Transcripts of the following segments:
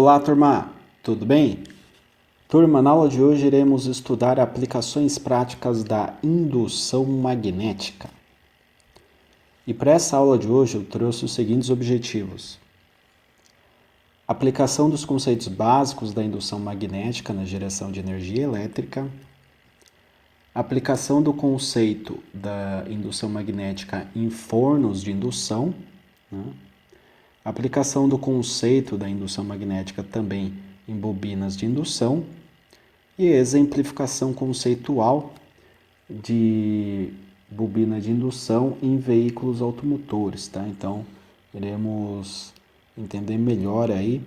Olá, turma! Tudo bem? Turma, na aula de hoje iremos estudar aplicações práticas da indução magnética. E para essa aula de hoje eu trouxe os seguintes objetivos. Aplicação dos conceitos básicos da indução magnética na geração de energia elétrica. Aplicação do conceito da indução magnética em fornos de indução, né? Aplicação do conceito da indução magnética também em bobinas de indução e exemplificação conceitual de bobina de indução em veículos automotores, tá? Então, iremos entender melhor aí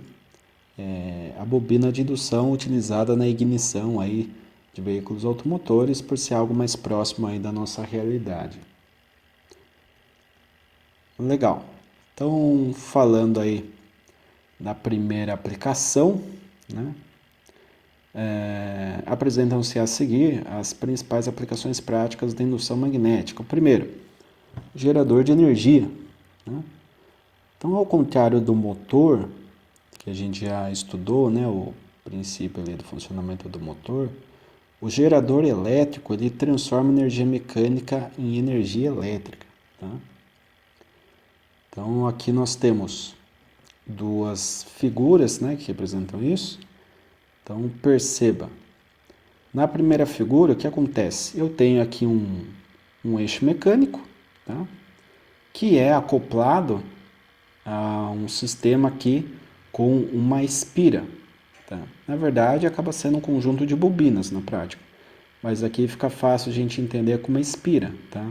a bobina de indução utilizada na ignição aí de veículos automotores, por ser algo mais próximo aí da nossa realidade. Legal. Então, falando aí da primeira aplicação, né? Apresentam-se a seguir as principais aplicações práticas da indução magnética. O primeiro, gerador de energia, né? Então, ao contrário do motor, que a gente já estudou, né, o princípio ali do funcionamento do motor, o gerador elétrico ele transforma energia mecânica em energia elétrica, tá? Então, aqui nós temos duas figuras, né, que representam isso. Então, perceba. Na primeira figura, o que acontece? Eu tenho aqui um eixo mecânico, tá, que é acoplado a um sistema aqui com uma espira. Tá? Na verdade, acaba sendo um conjunto de bobinas na prática. Mas aqui fica fácil a gente entender como uma espira, tá?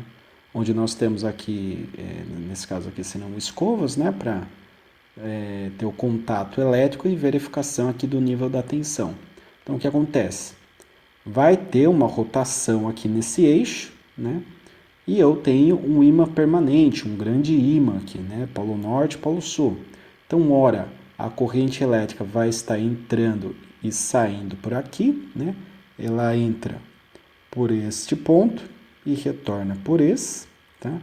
Onde nós temos aqui, nesse caso aqui, seriam escovas, né, para ter o contato elétrico e verificação aqui do nível da tensão. Então, o que acontece? Vai ter uma rotação aqui nesse eixo, né, e eu tenho um ímã permanente, um grande ímã aqui, né, polo norte, polo sul. Então, ora, a corrente elétrica vai estar entrando e saindo por aqui, né, ela entra por este ponto e retorna por esse, tá?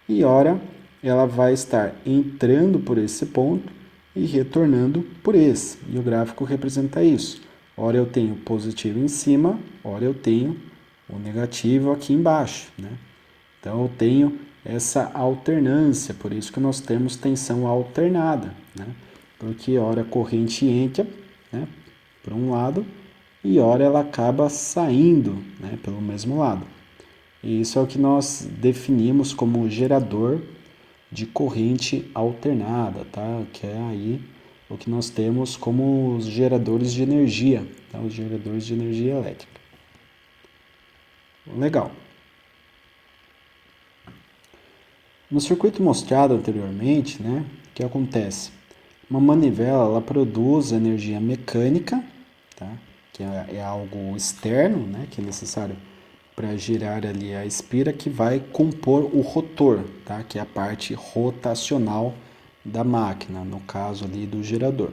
E ora, ela vai estar entrando por esse ponto e retornando por esse. E o gráfico representa isso. Ora eu tenho positivo em cima, ora eu tenho o negativo aqui embaixo, né? Então eu tenho essa alternância, por isso que nós temos tensão alternada, né? Porque ora a corrente entra, né, por um lado, e ora ela acaba saindo, né, pelo mesmo lado. E isso é o que nós definimos como gerador de corrente alternada, tá? Que é aí o que nós temos como os geradores de energia, tá? Os geradores de energia elétrica. Legal. No circuito mostrado anteriormente, né, o que acontece? Uma manivela ela produz energia mecânica, tá? Que é algo externo, né, que é necessário para girar ali a espira que vai compor o rotor, tá? Que é a parte rotacional da máquina, no caso ali do gerador.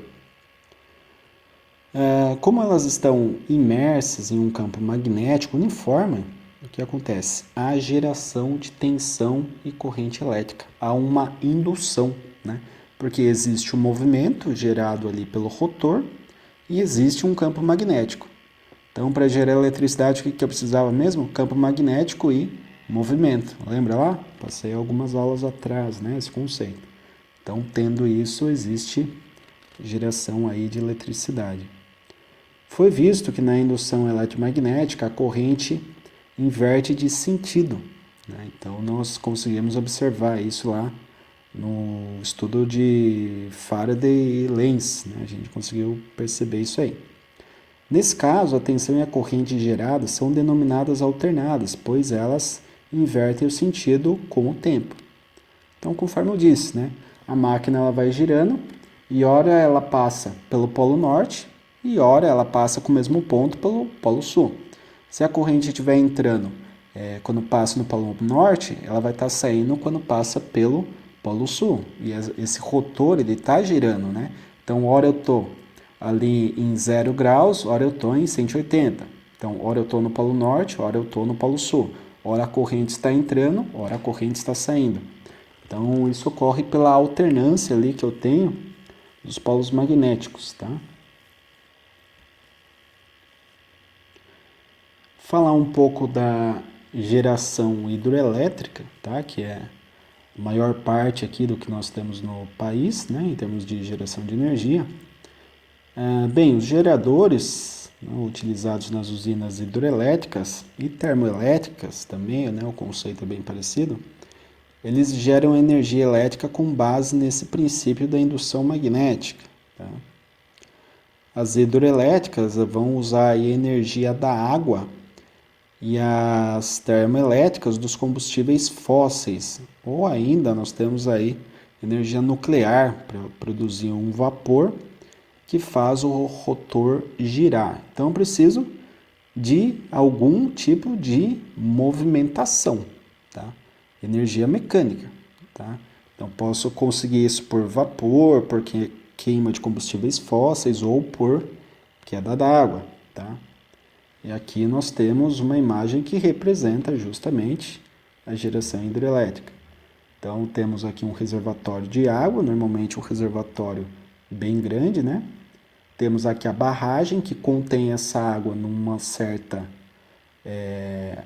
Como elas estão imersas em um campo magnético uniforme, o que acontece? Há geração de tensão e corrente elétrica, há uma indução, né? Porque existe um movimento gerado ali pelo rotor e existe um campo magnético. Então, para gerar eletricidade, o que eu precisava mesmo? Campo magnético e movimento. Lembra lá? Passei algumas aulas atrás, né, esse conceito. Então, tendo isso, existe geração aí de eletricidade. Foi visto que na indução eletromagnética a corrente inverte de sentido, né? Então, nós conseguimos observar isso lá no estudo de Faraday e Lenz, né? A gente conseguiu perceber isso aí. Nesse caso, a tensão e a corrente geradas são denominadas alternadas, pois elas invertem o sentido com o tempo. Então, conforme eu disse, né, a máquina ela vai girando e ora ela passa pelo polo norte e ora ela passa com o mesmo ponto pelo polo sul. Se a corrente estiver entrando quando passa no polo norte, ela vai estar saindo quando passa pelo polo sul. E esse rotor ele está girando, né? Então, ora eu estou ali em 0 graus, ora eu estou em 180. Então, ora eu estou no polo norte, ora eu estou no polo sul. Ora a corrente está entrando, ora a corrente está saindo. Então, isso ocorre pela alternância ali que eu tenho dos polos magnéticos, tá? Falar um pouco da geração hidroelétrica, tá? Que é a maior parte aqui do que nós temos no país, né? Em termos de geração de energia. Bem, os geradores, né, utilizados nas usinas hidroelétricas e termoelétricas também, né? O conceito é bem parecido. Eles geram energia elétrica com base nesse princípio da indução magnética, tá? As hidroelétricas vão usar a energia da água e as termoelétricas dos combustíveis fósseis. Ou ainda nós temos aí energia nuclear para produzir um vapor que faz o rotor girar. Então preciso de algum tipo de movimentação, tá? Energia mecânica, tá? Então posso conseguir isso por vapor, por queima de combustíveis fósseis ou por queda d'água, tá? E aqui nós temos uma imagem que representa justamente a geração hidrelétrica. Então temos aqui um reservatório de água, normalmente um reservatório bem grande, né? Temos aqui a barragem que contém essa água numa certa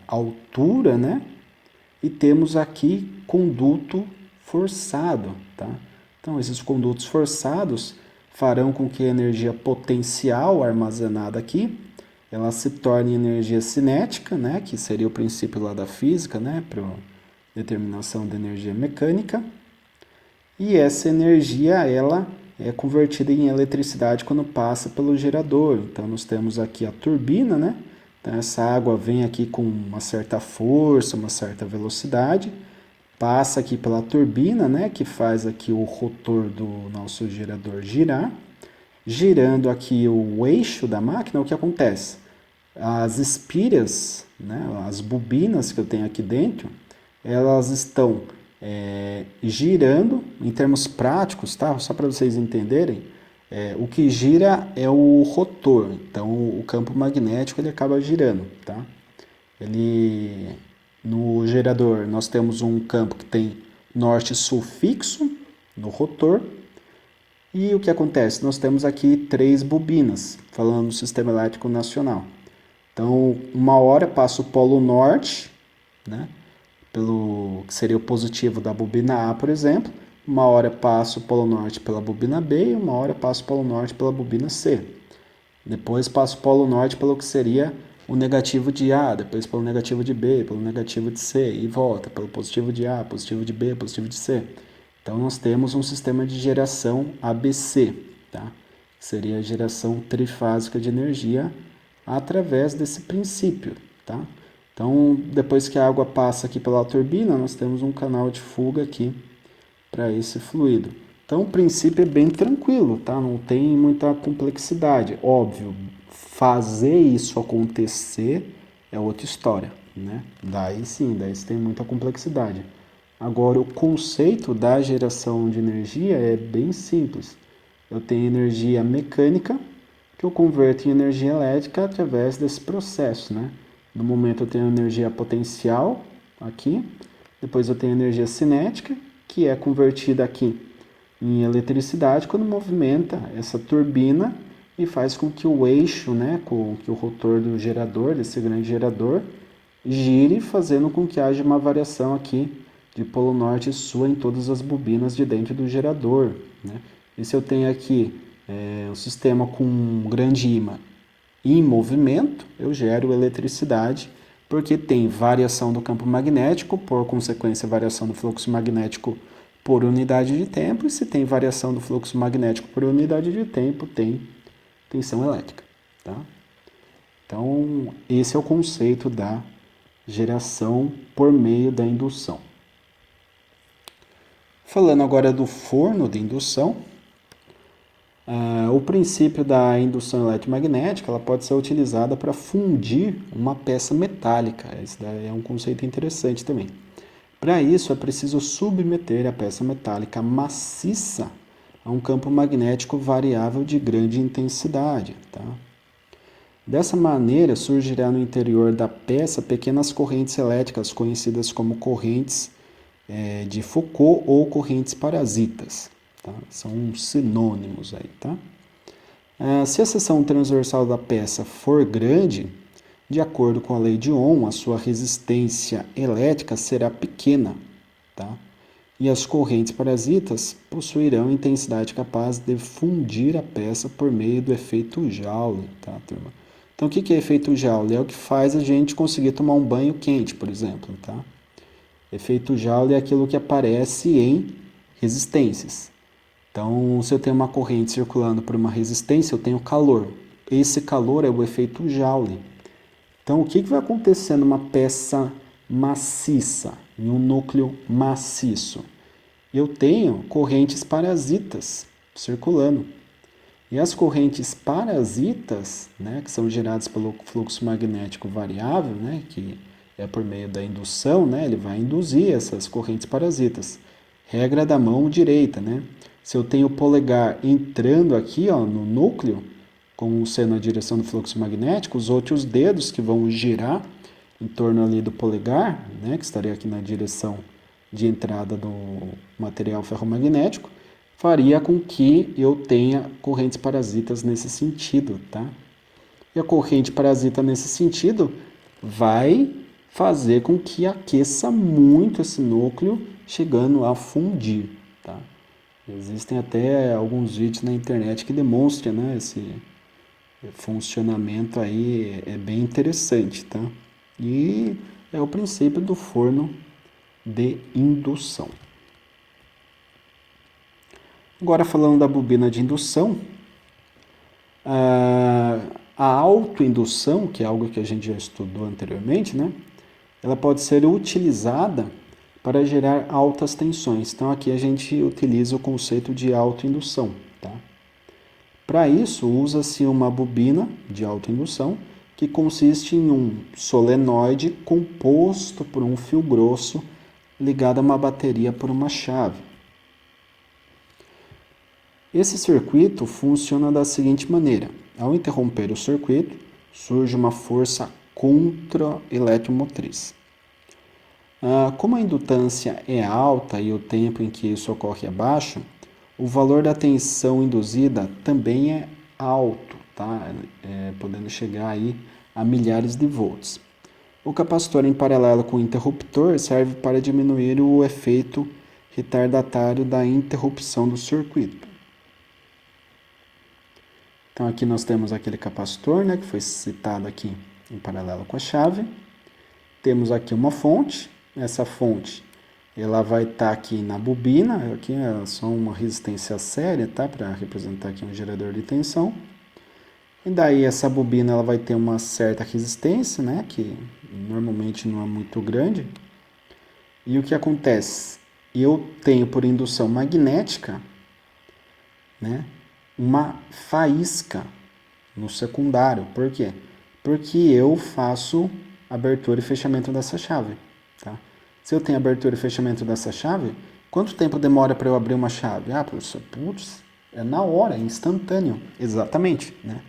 altura, né? E temos aqui conduto forçado, tá? Então esses condutos forçados farão com que a energia potencial armazenada aqui, ela se torne energia cinética, né? Que seria o princípio lá da física, né? Para determinação da energia mecânica. E essa energia, ela é convertida em eletricidade quando passa pelo gerador. Então nós temos aqui a turbina, né? Então essa água vem aqui com uma certa força, uma certa velocidade, passa aqui pela turbina, né? Que faz aqui o rotor do nosso gerador girar. Girando aqui o eixo da máquina, o que acontece? As espírias, né? As bobinas que eu tenho aqui dentro, elas estão girando, em termos práticos, tá? Só para vocês entenderem, o que gira é o rotor, então o campo magnético ele acaba girando, tá? No gerador nós temos um campo que tem norte-sul fixo no rotor, e o que acontece? Nós temos aqui 3 bobinas, falando no sistema elétrico nacional. Então, uma hora passa o polo norte, né? Que seria o positivo da bobina A, por exemplo. Uma hora passa o polo norte pela bobina B e uma hora passa o polo norte pela bobina C. Depois passa o polo norte pelo que seria o negativo de A, depois pelo negativo de B, pelo negativo de C e volta pelo positivo de A, positivo de B, positivo de C. Então nós temos um sistema de geração ABC, tá? Seria a geração trifásica de energia através desse princípio, tá? Então, depois que a água passa aqui pela turbina, nós temos um canal de fuga aqui para esse fluido. Então, o princípio é bem tranquilo, tá? Não tem muita complexidade. Óbvio, fazer isso acontecer é outra história, né? Daí sim, daí você tem muita complexidade. Agora, o conceito da geração de energia é bem simples. Eu tenho energia mecânica que eu converto em energia elétrica através desse processo, né? No momento eu tenho energia potencial aqui, depois eu tenho energia cinética, que é convertida aqui em eletricidade quando movimenta essa turbina e faz com que o eixo, né, com que o rotor do gerador, desse grande gerador, gire, fazendo com que haja uma variação aqui de polo norte e sul em todas as bobinas de dentro do gerador, né? E se eu tenho aqui um sistema com um grande ímã em movimento, eu gero eletricidade, porque tem variação do campo magnético, por consequência, variação do fluxo magnético por unidade de tempo, e se tem variação do fluxo magnético por unidade de tempo, tem tensão elétrica, tá? Então, esse é o conceito da geração por meio da indução. Falando agora do forno de indução, o princípio da indução eletromagnética ela pode ser utilizada para fundir uma peça metálica. Esse daí é um conceito interessante também. Para isso, é preciso submeter a peça metálica maciça a um campo magnético variável de grande intensidade, tá? Dessa maneira, surgirá no interior da peça pequenas correntes elétricas conhecidas como correntes de Foucault ou correntes parasitas, tá? São sinônimos aí, tá? Se a seção transversal da peça for grande, de acordo com a lei de Ohm, a sua resistência elétrica será pequena, tá? E as correntes parasitas possuirão intensidade capaz de fundir a peça por meio do efeito Joule, tá, turma? Então, o que é efeito Joule? É o que faz a gente conseguir tomar um banho quente, por exemplo, tá? Efeito Joule é aquilo que aparece em resistências. Então, se eu tenho uma corrente circulando por uma resistência, eu tenho calor. Esse calor é o efeito Joule. Então, o que vai acontecer numa peça maciça, em um núcleo maciço? Eu tenho correntes parasitas circulando. E as correntes parasitas, né, que são geradas pelo fluxo magnético variável, né, que é por meio da indução, né, ele vai induzir essas correntes parasitas. Regra da mão direita, né? Se eu tenho o polegar entrando aqui, ó, no núcleo, com sendo a direção do fluxo magnético, os outros dedos que vão girar em torno ali do polegar, né, que estaria aqui na direção de entrada do material ferromagnético, faria com que eu tenha correntes parasitas nesse sentido, tá? E a corrente parasita nesse sentido vai fazer com que aqueça muito esse núcleo, chegando a fundir, tá? Existem até alguns vídeos na internet que demonstram, né, esse funcionamento aí, é bem interessante, tá? E é o princípio do forno de indução. Agora falando da bobina de indução, a autoindução, que é algo que a gente já estudou anteriormente, né? Ela pode ser utilizada para gerar altas tensões. Então aqui a gente utiliza o conceito de autoindução, tá? Para isso, usa-se uma bobina de autoindução que consiste em um solenoide composto por um fio grosso ligado a uma bateria por uma chave. Esse circuito funciona da seguinte maneira: ao interromper o circuito, surge uma força contra-eletromotriz. Como a indutância é alta e o tempo em que isso ocorre é baixo, o valor da tensão induzida também é alto, tá? Podendo chegar aí a milhares de volts. O capacitor em paralelo com o interruptor serve para diminuir o efeito retardatário da interrupção do circuito. Então aqui nós temos aquele capacitor, né, que foi citado aqui em paralelo com a chave. Temos aqui uma fonte. Essa fonte ela vai estar aqui na bobina, aqui é só uma resistência séria, tá? Para representar aqui um gerador de tensão. E daí essa bobina ela vai ter uma certa resistência, né? Que normalmente não é muito grande. E o que acontece? Eu tenho por indução magnética, né, uma faísca no secundário. Por quê? Porque eu faço abertura e fechamento dessa chave, tá? Se eu tenho abertura e fechamento dessa chave, quanto tempo demora para eu abrir uma chave? Professor, putz, é na hora, é instantâneo. Exatamente, né?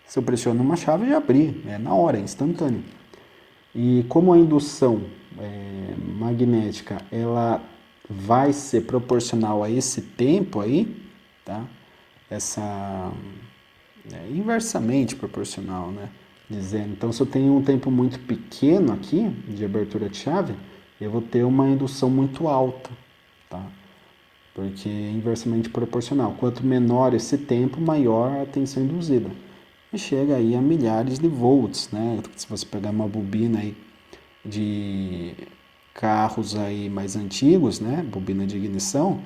Se eu pressiono uma chave, já abri, é na hora, é instantâneo. E como a indução magnética, ela vai ser proporcional a esse tempo aí, tá? Essa inversamente proporcional, né? Dizendo, então se eu tenho um tempo muito pequeno aqui de abertura de chave, eu vou ter uma indução muito alta, tá? Porque é inversamente proporcional. Quanto menor esse tempo, maior a tensão induzida. E chega aí a milhares de volts, né? Se você pegar uma bobina aí de carros aí mais antigos, né? Bobina de ignição,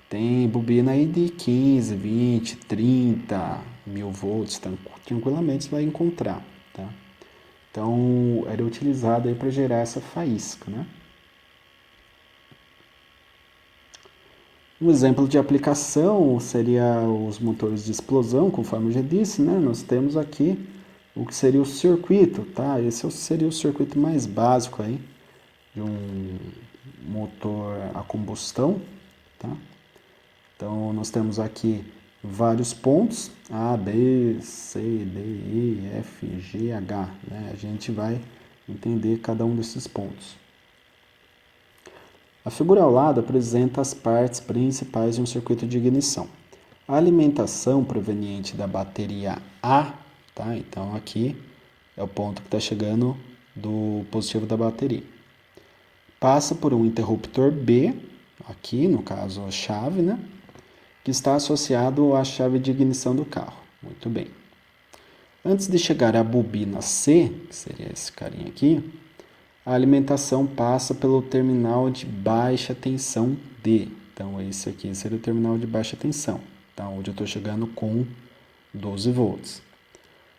tem bobina aí de 15, 20, 30 mil volts, tranquilamente você vai encontrar, tá? Então, era utilizado aí para gerar essa faísca, né? Um exemplo de aplicação seria os motores de explosão, conforme eu já disse, né? Nós temos aqui o que seria o circuito, tá? Esse seria o circuito mais básico aí de um motor a combustão, tá? Então, nós temos aqui vários pontos, A, B, C, D, E, F, G, H, né? A gente vai entender cada um desses pontos. A figura ao lado apresenta as partes principais de um circuito de ignição. A alimentação proveniente da bateria A, tá? Então aqui é o ponto que está chegando do positivo da bateria. Passa por um interruptor B, aqui no caso a chave, né? Que está associado à chave de ignição do carro. Muito bem. Antes de chegar à bobina C, que seria esse carinha aqui, a alimentação passa pelo terminal de baixa tensão D. Então, esse aqui seria o terminal de baixa tensão, tá? Onde eu estou chegando com 12 volts.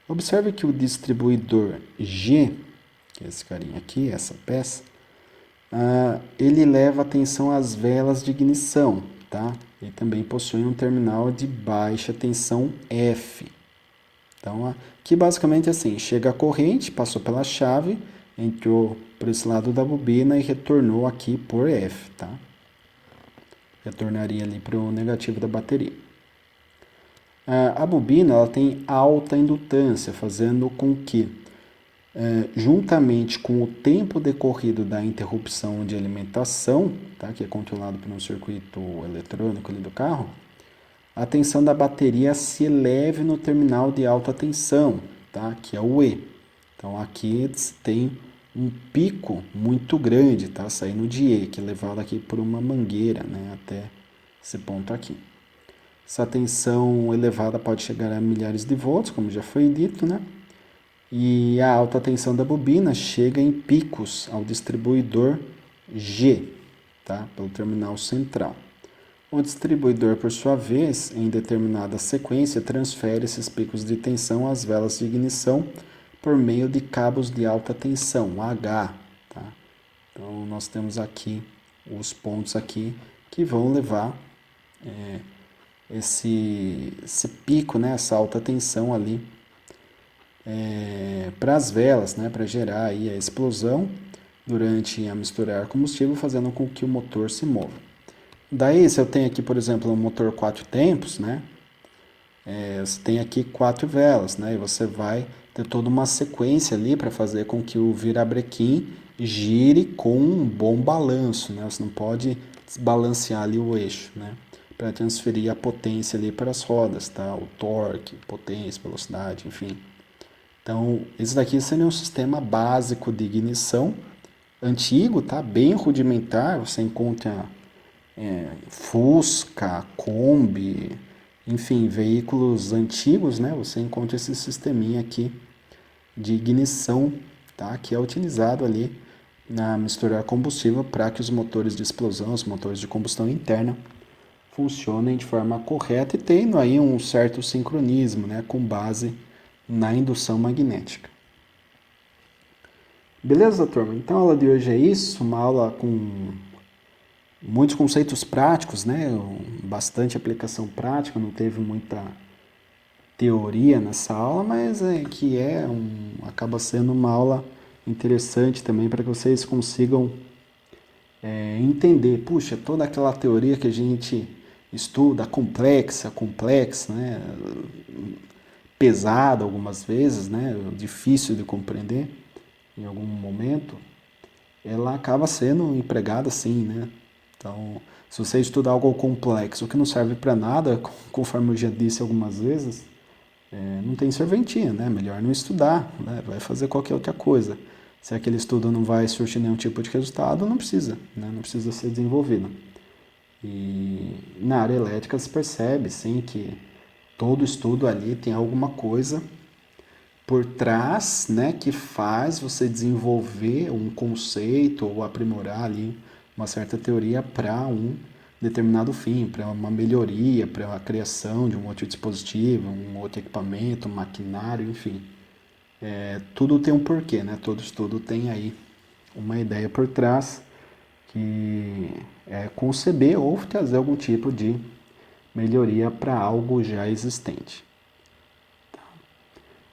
Observe que o distribuidor G, que é esse carinha aqui, essa peça, ele leva a tensão às velas de ignição, tá? E também possui um terminal de baixa tensão F. Então, aqui basicamente é assim, chega a corrente, passou pela chave, entrou por esse lado da bobina e retornou aqui por F, tá? Retornaria ali para o negativo da bateria. A bobina ela tem alta indutância, fazendo com que, juntamente com o tempo decorrido da interrupção de alimentação, tá? Que é controlado por um circuito eletrônico ali do carro, a tensão da bateria se eleve no terminal de alta tensão, tá? Que é o E. Então aqui tem um pico muito grande, tá? Saindo de E, que é levado aqui por uma mangueira, né? Até esse ponto aqui. Essa tensão elevada pode chegar a milhares de volts, como já foi dito, né? E a alta tensão da bobina chega em picos ao distribuidor G, tá? Pelo terminal central. O distribuidor, por sua vez, em determinada sequência, transfere esses picos de tensão às velas de ignição por meio de cabos de alta tensão, H. Tá? Então, nós temos aqui os pontos aqui que vão levar esse pico, né, essa alta tensão ali para as velas, né, para gerar aí a explosão durante a misturar combustível, fazendo com que o motor se mova. Daí, se eu tenho aqui, por exemplo, um motor 4 tempos, né? Você tem aqui 4 velas, né? E você vai ter toda uma sequência ali para fazer com que o virabrequim gire com um bom balanço, né? Você não pode desbalancear ali o eixo, né? Para transferir a potência ali para as rodas, tá? O torque, potência, velocidade, enfim. Então, esse daqui seria um sistema básico de ignição, antigo, tá? Bem rudimentar, você encontra Fusca, Kombi, enfim, veículos antigos, né? Você encontra esse sisteminha aqui de ignição, tá? Que é utilizado ali na misturar combustível para que os motores de explosão, os motores de combustão interna, funcionem de forma correta e tendo aí um certo sincronismo, né? Com base na indução magnética. Beleza, turma? Então a aula de hoje é isso, uma aula com muitos conceitos práticos, né? Bastante aplicação prática, não teve muita teoria nessa aula, mas acaba sendo uma aula interessante também para que vocês consigam entender. Puxa, toda aquela teoria que a gente estuda, complexa, né? Pesada algumas vezes, né? Difícil de compreender em algum momento, ela acaba sendo empregada assim, né? Então, se você estudar algo complexo que não serve para nada, conforme eu já disse algumas vezes, não tem serventia, né? Melhor não estudar, né? Vai fazer qualquer outra coisa. Se aquele estudo não vai surtir nenhum tipo de resultado, não precisa, né? Não precisa ser desenvolvido. E na área elétrica se percebe, sim, que todo estudo ali tem alguma coisa por trás, né, que faz você desenvolver um conceito ou aprimorar ali uma certa teoria para um determinado fim, para uma melhoria, para a criação de um outro dispositivo, um outro equipamento, um maquinário, enfim. Tudo tem um porquê, né? Todo estudo tem aí uma ideia por trás que é conceber ou trazer algum tipo de melhoria para algo já existente.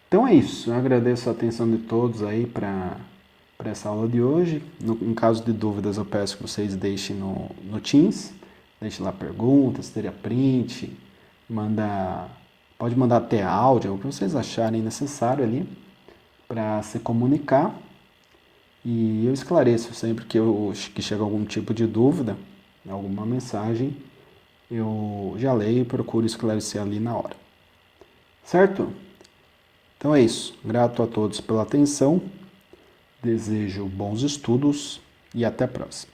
Então é isso, eu agradeço a atenção de todos aí para essa aula de hoje. Em caso de dúvidas, eu peço que vocês deixem no Teams, deixem lá perguntas, teria print, pode mandar até áudio, o que vocês acharem necessário ali para se comunicar. E eu esclareço sempre que chega algum tipo de dúvida, alguma mensagem, eu já leio e procuro esclarecer ali na hora. Certo? Então é isso. Grato a todos pela atenção, desejo bons estudos e até a próxima.